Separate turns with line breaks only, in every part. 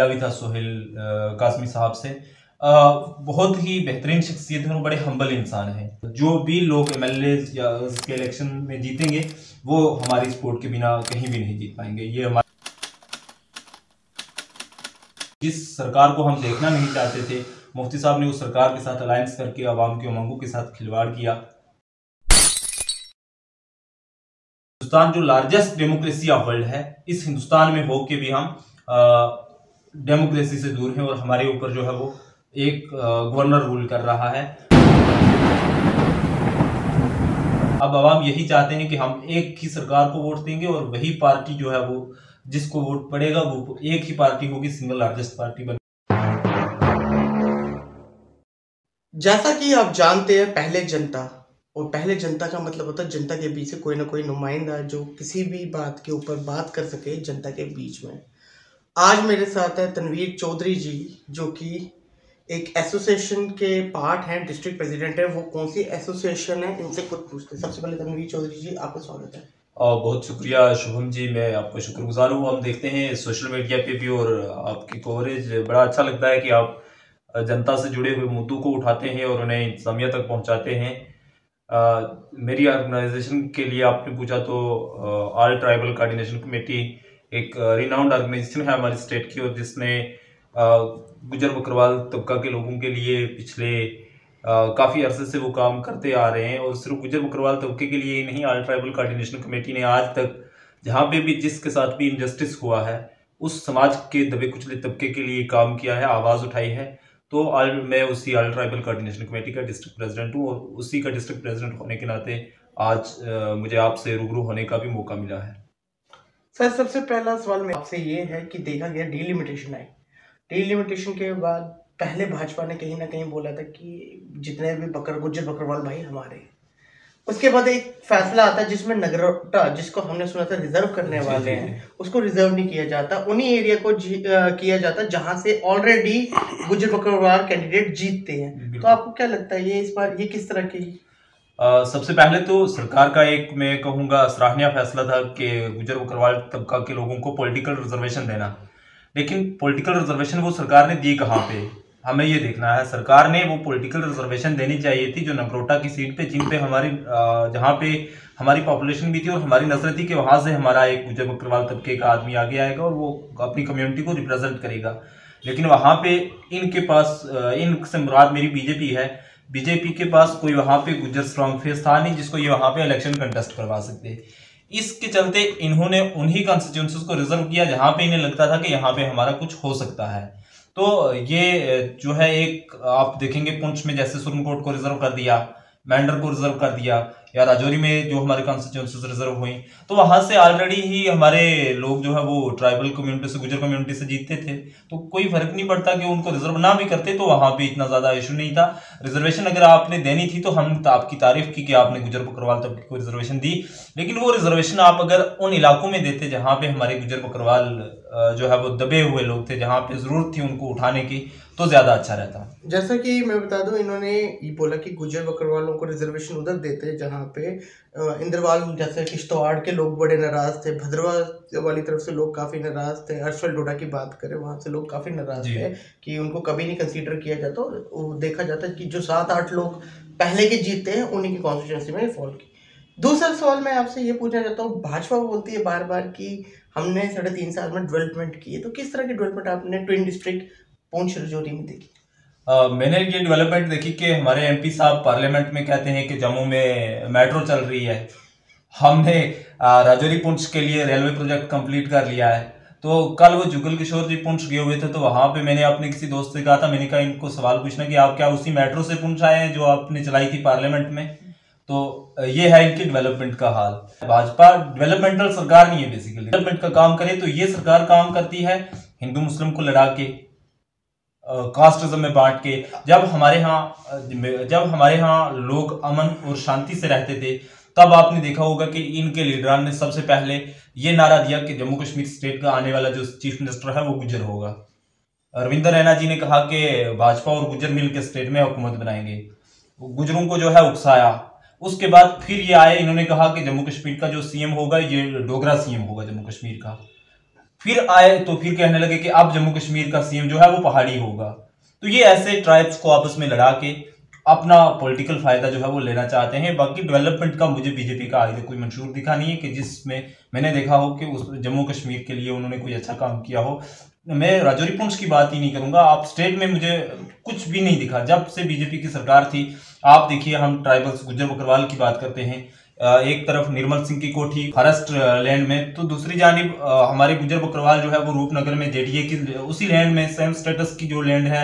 मिला भी था सोहेल कासमी साहब से। बहुत ही बेहतरीन शख्सियत है और बड़े हम्बल इंसान है। जो भी लोग एमएलए या उसके इलेक्शन में जीतेंगे वो हमारी सपोर्ट के बिना कहीं भी नहीं जीत पाएंगे। ये हमारे जिस सरकार को हम देखना नहीं चाहते थे, मुफ्ती साहब ने उस सरकार के साथ अलायंस करके आवाम की उमंगों के साथ खिलवाड़ किया। हिंदुस्तान जो लार्जेस्ट डेमोक्रेसी ऑफ वर्ल्ड है, इस हिंदुस्तान में होके भी हम डेमोक्रेसी से दूर हैं और हमारे ऊपर जो है वो एक गवर्नर रूल कर रहा है। अब आवाम यही चाहते हैं कि हम एक ही सरकार को वोट देंगे और वही पार्टी जो है वो जिसको वोट पड़ेगा वो एक ही पार्टी होगी, सिंगल लार्जेस्ट पार्टी बन।
जैसा कि आप जानते हैं, पहले जनता, और पहले जनता का मतलब होता है जनता के बीच से कोई ना कोई नुमाइंदा जो किसी भी बात के ऊपर बात कर सके जनता के बीच में। आज मेरे साथ है तनवीर चौधरी जी, जो कि एक एसोसिएशन के पार्ट हैं, डिस्ट्रिक्ट प्रेसिडेंट है। वो कौन सी एसोसिएशन है, इनसे कुछ पूछते हैं। सबसे पहले तनवीर चौधरी जी, आपका स्वागत है।
और बहुत शुक्रिया शुभम जी, मैं आपका शुक्रगुजार हूँ। हम देखते हैं सोशल मीडिया पे भी और आपकी कवरेज बड़ा अच्छा लगता है कि आप जनता से जुड़े हुए मुद्दों को उठाते हैं और उन्हें इंतजामिया तक पहुंचाते हैं। मेरी ऑर्गेनाइजेशन के लिए आपने पूछा तो ऑल ट्राइबल कोऑर्डिनेशन कमेटी एक रिनाउंड ऑर्गेनाइजेशन है हमारी स्टेट की, और जिसने गुजर बकरवाल तबका के लोगों के लिए पिछले काफ़ी अरसे से वो काम करते आ रहे हैं। और सिर्फ गुजर बकरवाल तबके के लिए ही नहीं, ऑल ट्राइबल कोऑर्डिनेशन कमेटी ने आज तक जहाँ पे भी जिसके साथ भी इनजस्टिस हुआ है उस समाज के दबे कुचले तबके के लिए काम किया है, आवाज़ उठाई है। तो मैं उसी ऑल ट्राइबल कोऑर्डिनेशन कमेटी का डिस्ट्रिक्ट प्रेसिडेंट हूँ और उसी का डिस्ट्रिक्ट प्रेसिडेंट होने के नाते आज मुझे आपसे रूबरू होने का भी मौका मिला है।
सर, सबसे पहला सवाल मेरा आपसे ये है कि देखा गया डिलिमिटेशन आई, डिलिमिटेशन के बाद पहले भाजपा ने कहीं ना कहीं बोला था कि जितने भी गुज्जर बकरवाल भाई हमारे। उसके बाद एक फैसला आता है जिसमें नगरोटा, जिसको हमने सुना था रिजर्व करने वाले हैं, उसको रिजर्व नहीं किया जाता, उन्हीं एरिया को किया जाता जहां से ऑलरेडी गुज्जर बकरवाल कैंडिडेट जीतते हैं। तो आपको क्या लगता है ये इस बार ये किस तरह की?
सबसे पहले तो सरकार का एक मैं कहूँगा सराहनीय फैसला था कि गुजर बकरवाल तबका के लोगों को पॉलिटिकल रिजर्वेशन देना। लेकिन पॉलिटिकल रिजर्वेशन वो सरकार ने दी कहाँ पे, हमें ये देखना है। सरकार ने वो पॉलिटिकल रिजर्वेशन देनी चाहिए थी जो नगरोटा की सीट पे, जिन पे हमारी जहाँ पे हमारी पॉपुलेशन भी थी और हमारी नजर थी कि वहां से हमारा एक गुजर बकरवाल तबके का आदमी आगे आएगा और वो अपनी कम्युनिटी को रिप्रेजेंट करेगा। लेकिन वहां पे इनके पास, इनसे मुराद मेरी बीजेपी है, बीजेपी के पास कोई वहां पे गुज्जर स्ट्रॉन्ग फेस था नहीं जिसको ये वहां पे इलेक्शन कंटेस्ट करवा सकते। इसके चलते इन्होंने उन्हीं कॉन्स्टिट्यूंसीज को रिजर्व किया जहां पे इन्हें लगता था कि यहाँ पे हमारा कुछ हो सकता है। तो ये जो है एक आप देखेंगे पुंछ में जैसे सुरनकोट को रिजर्व कर दिया, मैंडर को रिजर्व कर दिया, या राजौरी में जो हमारे कॉन्स्टिट्यूंसीज रिजर्व हुई, तो वहां से ऑलरेडी ही हमारे लोग जो है वो ट्राइबल कम्युनिटी से, गुजर कम्युनिटी से जीतते थे। तो कोई फर्क नहीं पड़ता कि उनको रिजर्व ना भी करते, तो वहां पे इतना ज्यादा इशू नहीं था। रिजर्वेशन अगर आपने देनी थी तो हम आपकी तारीफ की कि आपने गुजर बकरवाल तबके को रिजर्वेशन दी, लेकिन वो रिजर्वेशन आप अगर उन इलाकों में देते जहां पे हमारे गुजर बकरवाल जो है वो दबे हुए लोग थे, जहां पे जरूरत थी उनको उठाने की, तो ज्यादा अच्छा रहता।
जैसा कि मैं बता दूं, इन्होंने ये बोला कि गुज्जर बकरवालों को रिजर्वेशन उधर देते हैं जहां पे इंद्रवाल जैसे किश्तवाड़ के लोग बड़े नाराज थे, भद्रवा वाली तरफ से लोग काफी नाराज थे, हर्षल डोडा की बात करें वहां से लोग काफी नाराज थे कि उनको कभी नहीं कंसीडर किया जाता। और देखा जाता है कि जो 7-8 लोग पहले के जीतते हैं उन्हीं की कॉन्स्टिट्यूंसी में फॉल की। दूसरा सवाल मैं आपसे ये पूछना चाहता हूँ, भाजपा बोलती है बार बार कि हमने 3.5 साल में डेवलपमेंट की है, तो किस तरह की डेवलपमेंट आपने ट्विन डिस्ट्रिक्ट पुंछ राजौरी में देखी?
मैंने ये डेवलपमेंट देखी कि हमारे एमपी साहब पार्लियामेंट में कहते हैं कि जम्मू में मेट्रो चल रही है। हमने राजौरी पुंछ के लिए रेलवे प्रोजेक्ट कंप्लीट कर लिया है। तो कल वो जुगल किशोर जी पुंछ गए हुए थे, तो वहां पे मैंने अपने किसी दोस्त से कहा था, मैंने कहा इनको सवाल पूछना कि आप क्या उसी मेट्रो से पुंछ आए हैं जो आपने चलाई थी पार्लियामेंट में? तो ये है इनकी डेवलपमेंट का हाल। भाजपा डेवलपमेंटल सरकार नहीं है, बेसिकली डेवलपमेंट का काम करे तो ये सरकार काम करती है हिंदू मुस्लिम को लड़ा के, कास्टिज्म में बांट के। जब हमारे यहाँ लोग अमन और शांति से रहते थे, तब आपने देखा होगा कि इनके लीडरान ने सबसे पहले ये नारा दिया कि जम्मू कश्मीर स्टेट का आने वाला जो चीफ मिनिस्टर है वो गुज्जर होगा। रविंदर रैना जी ने कहा कि भाजपा और गुज्जर मिलकर स्टेट में हुकूमत बनाएंगे, गुज्जरों को जो है उकसाया। उसके बाद फिर ये आए, इन्होंने कहा कि जम्मू कश्मीर का जो सीएम होगा ये डोगरा सीएम होगा जम्मू कश्मीर का। फिर आए तो फिर कहने लगे कि अब जम्मू कश्मीर का सीएम जो है वो पहाड़ी होगा। तो ये ऐसे ट्राइब्स को आपस में लड़ा के अपना पॉलिटिकल फायदा जो है वो लेना चाहते हैं। बाकी डेवलपमेंट का मुझे बीजेपी का आज तक कोई मंशूर दिखा नहीं है कि जिसमें मैंने देखा हो कि उस जम्मू कश्मीर के लिए उन्होंने कोई अच्छा काम किया हो। मैं राजौरी पुंछ की बात ही नहीं करूंगा, आप स्टेट में मुझे कुछ भी नहीं दिखा जब से बीजेपी की सरकार थी। आप देखिए, हम ट्राइबल्स गुज्जर बकरवाल की बात करते हैं, एक तरफ निर्मल सिंह की कोठी फॉरेस्ट लैंड में, तो दूसरी जानिब हमारे गुज्जर बकरवाल जो है वो रूपनगर में जेडीए की उसी लैंड में सेम स्टेटस की जो लैंड है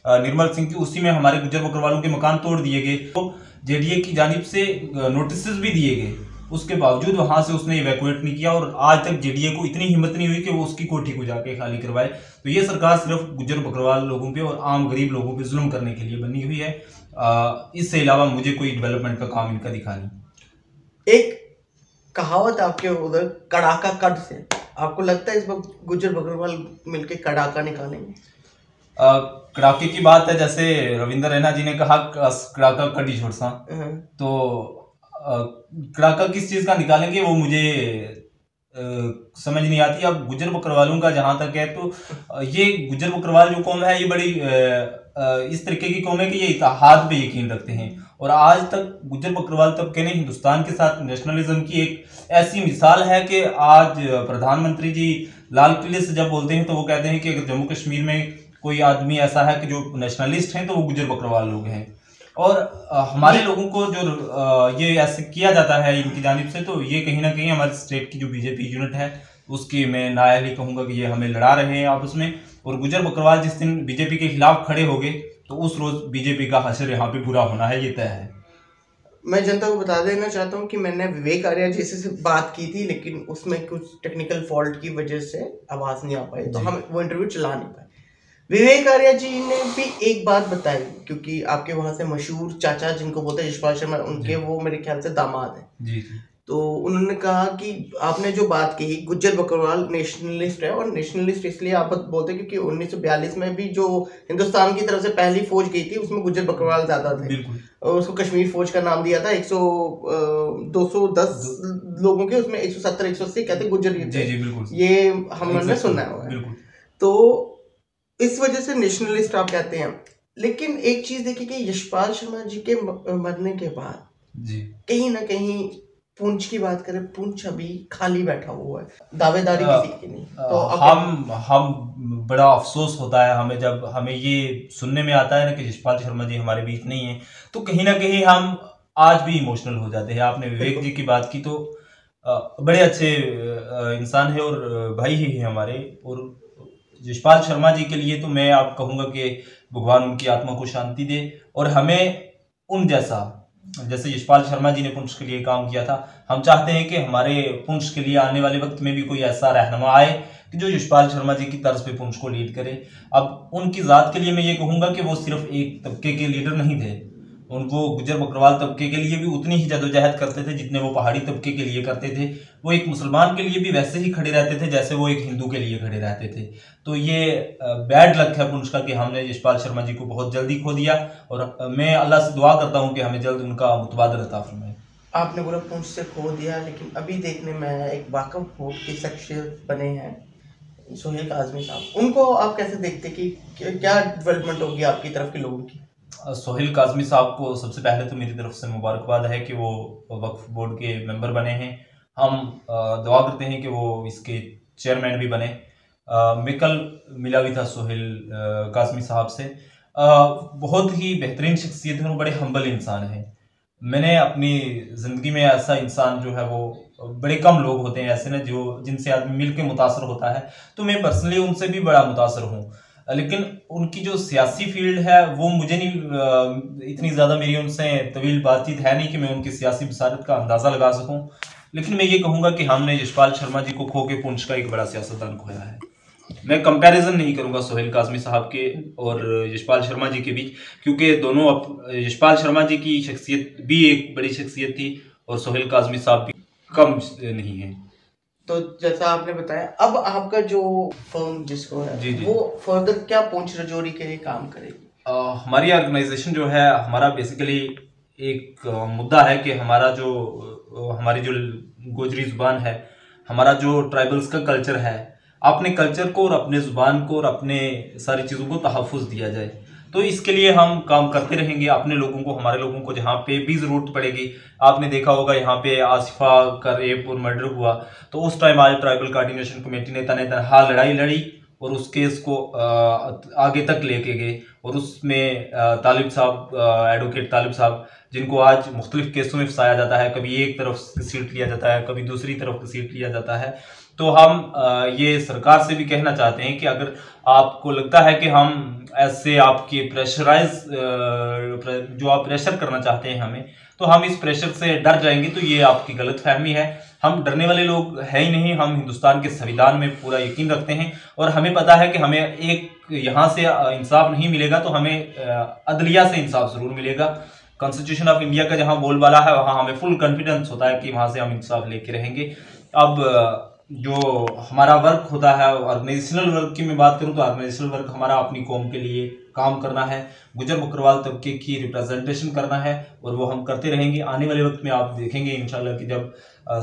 निर्मल सिंह की, उसी में हमारे गुज्जर बकरवालों के मकान तोड़ दिए गए। तो जेडीए की जानिब से नोटिस भी दिए गए, उसके बावजूद वहां से उसने इवैक्यूएट नहीं किया और आज तक जेडीए को इतनी हिम्मत नहीं हुई कि वो उसकी कोठी को जाके खाली करवाए। तो ये सरकार सिर्फ गुज्जर बकरवाल लोगों पे और आम गरीब लोगों पे जुल्म करने के लिए बनी हुई है। इससे अलावा मुझे कोई डेवलपमेंट का काम इनका दिखा नहीं।
एक कहावत आपके उधर कड़ाका कट से, आपको लगता है इस वक्त गुज्जर बकरवाल मिलके कड़ाका निकालेंगे?
कड़ाके की बात है, जैसे रविंद्र रैना जी ने कहा कड़ाका कड़ी छोड़सा, तो कड़ाका किस चीज का निकालेंगे वो मुझे समझ नहीं आती। अब गुज्जर बकरवालों का जहां तक है, तो ये गुज्जर बकरवाल जो कौम है ये बड़ी इस तरीके की कौम है कि ये इत्तेहाद पे यकीन रखते हैं। और आज तक गुज्जर बकरवाल तबके ने हिंदुस्तान के साथ नेशनलिज्म की एक ऐसी मिसाल है कि आज प्रधानमंत्री जी लाल किले से जब बोलते हैं तो वो कहते हैं कि अगर जम्मू कश्मीर में कोई आदमी ऐसा है कि जो नेशनलिस्ट हैं तो वो गुज्जर बकरवाल लोग हैं। और हमारे लोगों को जो ये ऐसे किया जाता है इनकी जानिब से, तो ये कहीं ना कहीं हमारे स्टेट की जो बीजेपी यूनिट है उसकी मैं नायाली कहूंगा कि ये हमें लड़ा रहे हैं आपस में। और गुज्जर बकरवाल जिस दिन बीजेपी के खिलाफ खड़े हो गए तो उस रोज बीजेपी का हशर यहाँ पे बुरा होना है, ये तय है।
मैं जनता को बता देना चाहता हूँ कि मैंने विवेक आर्या जी से बात की थी, लेकिन उसमें कुछ टेक्निकल फॉल्ट की वजह से आवाज नहीं आ पाई, तो हम वो इंटरव्यू चला नहीं पाए। विवेक आर्या जी ने भी एक बात बताई, क्योंकि आपके वहां से मशहूर चाचा जिनको बोलते हैं यशपाल शर्मा, उनके वो मेरे ख्याल से दामाद है
जी।
तो उन्होंने कहा कि आपने जो बात कही गुज्जर बकरवाल नेशनलिस्ट है, और नेशनलिस्ट इसलिए आप बोलते हैं क्योंकि 1942 में भी जो हिंदुस्तान की तरफ से पहली फौज गई थी उसमें गुज्जर बकरवाल ज्यादा थे, और उसको कश्मीर फौज का नाम दिया था। 210 लोगों के उसमें 170 180 कहते गुज्जर थे, ये हमने सुना है। तो इस वजह से नेशनलिस्ट आप कहते हैं। लेकिन एक चीज देखिए कि यशपाल शर्मा जी के मरने के बाद कहीं ना कहीं पुंछ की बात करें, पुंछ अभी खाली बैठा हुआ है, दावेदारी किसी की नहीं। तो
हम बड़ा अफसोस होता है हमें जब हमें ये सुनने में आता है ना कि यशपाल शर्मा जी हमारे बीच नहीं है, तो कहीं ना कहीं हम आज भी इमोशनल हो जाते हैं। आपने विवेक जी की बात की, तो बड़े अच्छे इंसान है और भाई ही है हमारे। और यशपाल शर्मा जी के लिए तो मैं आप कहूंगा कि भगवान उनकी आत्मा को शांति दे, और हमें उन जैसे यशपाल शर्मा जी ने पुंछ के लिए काम किया था, हम चाहते हैं कि हमारे पुंछ के लिए आने वाले वक्त में भी कोई ऐसा रहनुमा आए कि जो यशपाल शर्मा जी की तर्ज पे पुंछ को लीड करे। अब उनकी ज़ात के लिए मैं ये कहूँगा कि वो सिर्फ एक तबके के लीडर नहीं थे, उनको गुज्जर बकरवाल तबके के लिए भी उतनी ही जदोजहद करते थे जितने वो पहाड़ी तबके के लिए करते थे। वो एक मुसलमान के लिए भी वैसे ही खड़े रहते थे जैसे वो एक हिंदू के लिए खड़े रहते थे। तो ये बैड लक है पुंछ का कि हमने यशपाल शर्मा जी को बहुत जल्दी खो दिया, और मैं अल्लाह से दुआ करता हूँ कि हमें जल्द उनका मुतबादल अता फरमाए।
आपने पूरा पुंछ से खो दिया, लेकिन अभी देखने में एक वाकफ वोट की शख्सियत बने हैं सोहेल काज़मी साहब, उनको आप कैसे देखते कि क्या डेवलपमेंट होगी आपकी तरफ के लोगों की?
सोहेल काज़मी साहब को सबसे पहले तो मेरी तरफ से मुबारकबाद है कि वो वक्फ बोर्ड के मेंबर बने हैं। हम दुआ करते हैं कि वो इसके चेयरमैन भी बने। मैं कल मिला भी था सोहेल काज़मी साहब से, बहुत ही बेहतरीन शख्सियत है और बड़े हम्बल इंसान हैं। मैंने अपनी ज़िंदगी में ऐसा इंसान जो है वो बड़े कम लोग होते हैं ऐसे ना जो जिनसे आदमी मिल के मुतासर होता है, तो मैं पर्सनली उनसे भी बड़ा मुतासर हूँ। लेकिन उनकी जो सियासी फील्ड है वो मुझे नहीं इतनी ज़्यादा मेरी उनसे तवील बातचीत है नहीं कि मैं उनकी सियासी बसारत का अंदाज़ा लगा सकूं। लेकिन मैं ये कहूँगा कि हमने यशपाल शर्मा जी को खो के पुंछ का एक बड़ा सियासतदान खोया है। मैं कंपैरिजन नहीं करूँगा सोहेल काज़मी साहब के और यशपाल शर्मा जी के बीच, क्योंकि दोनों यशपाल शर्मा जी की शख्सियत भी एक बड़ी शख्सियत थी और सोहेल काज़मी साहब भी कम नहीं है।
तो जैसा आपने बताया, अब आपका जो फर्म जिसको है जी वो फर्दर क्या पुंछ राजौरी के लिए काम करेगी?
हमारी ऑर्गेनाइजेशन जो है, हमारा बेसिकली एक मुद्दा है कि हमारी जो गोजरी जुबान है, हमारा जो ट्राइबल्स का कल्चर है, अपने कल्चर को और अपने ज़ुबान को और अपने सारी चीज़ों को तहफ़्फ़ुज़ दिया जाए। तो इसके लिए हम काम करते रहेंगे। अपने लोगों को, हमारे लोगों को जहाँ पे भी ज़रूरत पड़ेगी, आपने देखा होगा यहाँ पे आसिफा का रेप और मर्डर हुआ, तो उस टाइम आज ट्राइबल कोऑर्डिनेशन कमेटी ने तने-तनहा लड़ाई लड़ी और उस केस को आगे तक लेके गए। और उसमें तालिब साहब, एडवोकेट तालिब साहब, जिनको आज मुख्तलिफ केसों में फंसाया जाता है, कभी एक तरफ से सीट लिया जाता है, कभी दूसरी तरफ से सीट लिया जाता है। तो हम ये सरकार से भी कहना चाहते हैं कि अगर आपको लगता है कि हम ऐसे आपके प्रेशराइज जो आप प्रेशर करना चाहते हैं हमें, तो हम इस प्रेशर से डर जाएंगे, तो ये आपकी गलत फहमी है। हम डरने वाले लोग है ही नहीं। हम हिंदुस्तान के संविधान में पूरा यकीन रखते हैं और हमें पता है कि हमें एक यहाँ से इंसाफ नहीं मिलेगा तो हमें अदलिया से इंसाफ जरूर मिलेगा। कॉन्स्टिट्यूशन ऑफ इंडिया का जहाँ बोलबाला है वहाँ हमें फुल कॉन्फिडेंस होता है कि वहाँ से हम इंसाफ लेके रहेंगे। अब जो हमारा वर्क होता है, ऑर्गेनाइजेशनल वर्क की मैं बात करूं तो ऑर्गेनाइजेशनल वर्क हमारा अपनी कौम के लिए काम करना है, गुजर बकरवाल तबके की रिप्रेजेंटेशन करना है और वो हम करते रहेंगे। आने वाले वक्त में आप देखेंगे इंशाल्लाह कि जब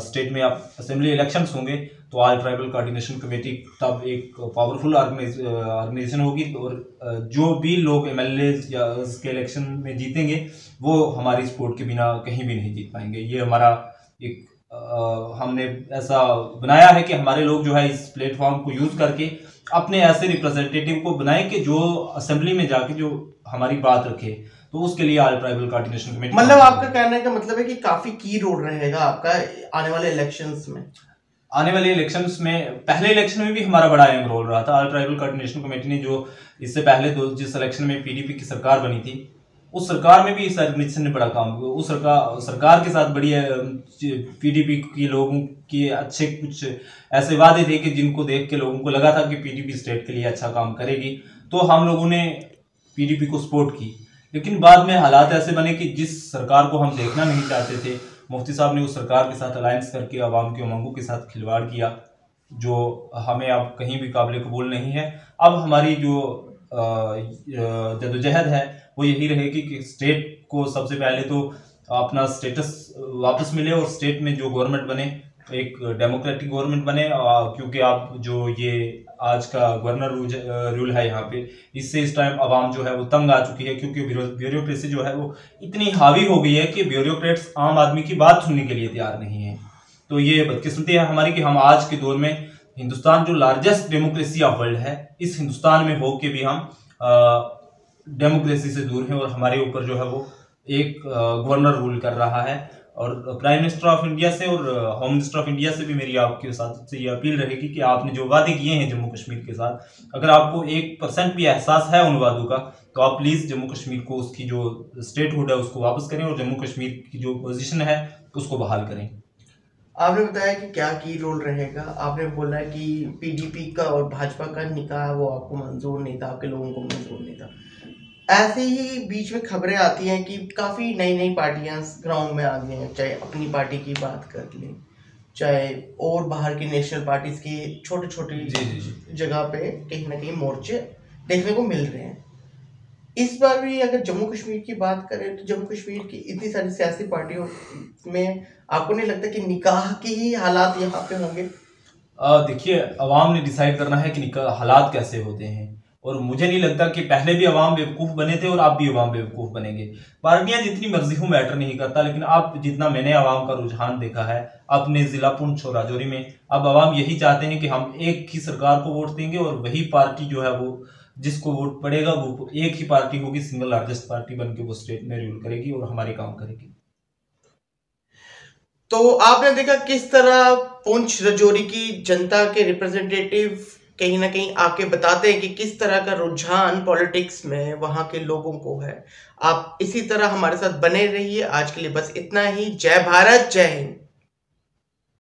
स्टेट में आप असेंबली इलेक्शंस होंगे तो ऑल ट्राइबल कोऑर्डिनेशन कमेटी तब एक पावरफुल ऑर्गेनाइजेशन होगी और जो भी लोग एमएलए या उसके इलेक्शन में जीतेंगे वो हमारी सपोर्ट के बिना कहीं भी नहीं जीत पाएंगे। ये हमारा एक हमने ऐसा बनाया है कि हमारे लोग जो है इस प्लेटफॉर्म को यूज करके अपने ऐसे रिप्रेजेंटेटिव को बनाएं कि जो असेंबली में जाके जो हमारी बात रखे। तो उसके लिए ऑल ट्राइबल कोऑर्डिनेशन कमेटी,
मतलब आपका कहने का मतलब है कि काफी की रोल रहेगा आपका आने वाले इलेक्शंस में।
आने वाले इलेक्शंस में, पहले इलेक्शन में भी हमारा बड़ा अहम रोल रहा था। ऑल ट्राइबल कोऑर्डिनेशन कमेटी ने जो इससे पहले जिस इलेक्शन में पीडीपी की सरकार बनी थी, उस सरकार में भी इस ऑर्गेनाइजेशन ने बड़ा काम किया। उस सरकार के साथ बड़ी पीडीपी के लोगों के अच्छे कुछ ऐसे वादे थे कि जिनको देख के लोगों को लगा था कि पीडीपी स्टेट के लिए अच्छा काम करेगी, तो हम लोगों ने पीडीपी को सपोर्ट की। लेकिन बाद में हालात ऐसे बने कि जिस सरकार को हम देखना नहीं चाहते थे, मुफ्ती साहब ने उस सरकार के साथ अलायंस करके आवाम की उमंगों के साथ खिलवाड़ किया, जो हमें अब कहीं भी काबिल कबूल नहीं है। अब हमारी जो जदोजहद है वो यही रहेगी कि स्टेट को सबसे पहले तो अपना स्टेटस वापस मिले और स्टेट में जो गवर्नमेंट बने एक डेमोक्रेटिक गवर्नमेंट बने। क्योंकि आप जो ये आज का गवर्नर रूल है यहाँ पे, इससे इस टाइम आवाम जो है वो तंग आ चुकी है, क्योंकि ब्यूरोक्रेसी जो है वो इतनी हावी हो गई है कि ब्यूरोक्रेट्स आम आदमी की बात सुनने के लिए तैयार नहीं है। तो ये बदकिस्मती है हमारी कि हम आज के दौर में हिंदुस्तान जो लार्जेस्ट डेमोक्रेसी ऑफ वर्ल्ड है, इस हिंदुस्तान में हो के भी हम डेमोक्रेसी से दूर हैं और हमारे ऊपर जो है वो एक गवर्नर रूल कर रहा है। और प्राइम मिनिस्टर ऑफ इंडिया से और होम मिनिस्टर ऑफ इंडिया से भी मेरी आपके साथ से ये अपील रहेगी कि आपने जो वादे किए हैं जम्मू कश्मीर के साथ, अगर आपको 1% भी एहसास है उन वादों का, तो आप प्लीज़ जम्मू कश्मीर को उसकी जो स्टेटहुड है उसको वापस करें और जम्मू कश्मीर की जो पोजीशन है उसको बहाल करें।
आपने बताया कि क्या की रोल रहेगा। आपने बोला कि पीडीपी का और भाजपा का निकाह वो आपको मंजूर नहीं था, आपके लोगों को मंजूर नहीं था। ऐसे ही बीच में खबरें आती हैं कि काफ़ी नई नई पार्टियां ग्राउंड में आ गई हैं, चाहे अपनी पार्टी की बात कर लें, चाहे और बाहर की नेशनल पार्टीज की छोटे छोटे जगह पे कहीं ना कहीं मोर्चे देखने को मिल रहे हैं। इस बार भी अगर जम्मू कश्मीर की बात करें तो जम्मू कश्मीर की इतनी सारी सियासी पार्टियों में आपको नहीं लगता कि निकाह की ही हालात यहाँ पे होंगे?
देखिए, अवाम ने डिसाइड करना है कि निकाह हालात कैसे होते हैं, और मुझे नहीं लगता कि पहले भी अवाम बेवकूफ़ बने थे और अब भी अवाम बेवकूफ़ बनेंगे। पार्टियां जितनी मर्जी हो मैटर नहीं करता, लेकिन अब जितना मैंने अवाम का रुझान देखा है अपने ज़िला पुंछ और राजौरी में, अब अवाम यही चाहते हैं कि हम एक ही सरकार को वोट देंगे और वही पार्टी जो है वो जिसको वोट पड़ेगा वो एक ही पार्टी होगी, सिंगल लार्जेस्ट पार्टी बन के वो स्टेट में रूल करेगी और हमारे काम करेगी।
तो आपने देखा किस तरह पुंछ राजौरी की जनता के रिप्रेजेंटेटिव कहीं ना कहीं आके बताते हैं कि किस तरह का रुझान पॉलिटिक्स में वहां के लोगों को है। आप इसी तरह हमारे साथ बने रहिए। आज के लिए बस इतना ही। जय भारत, जय हिंद।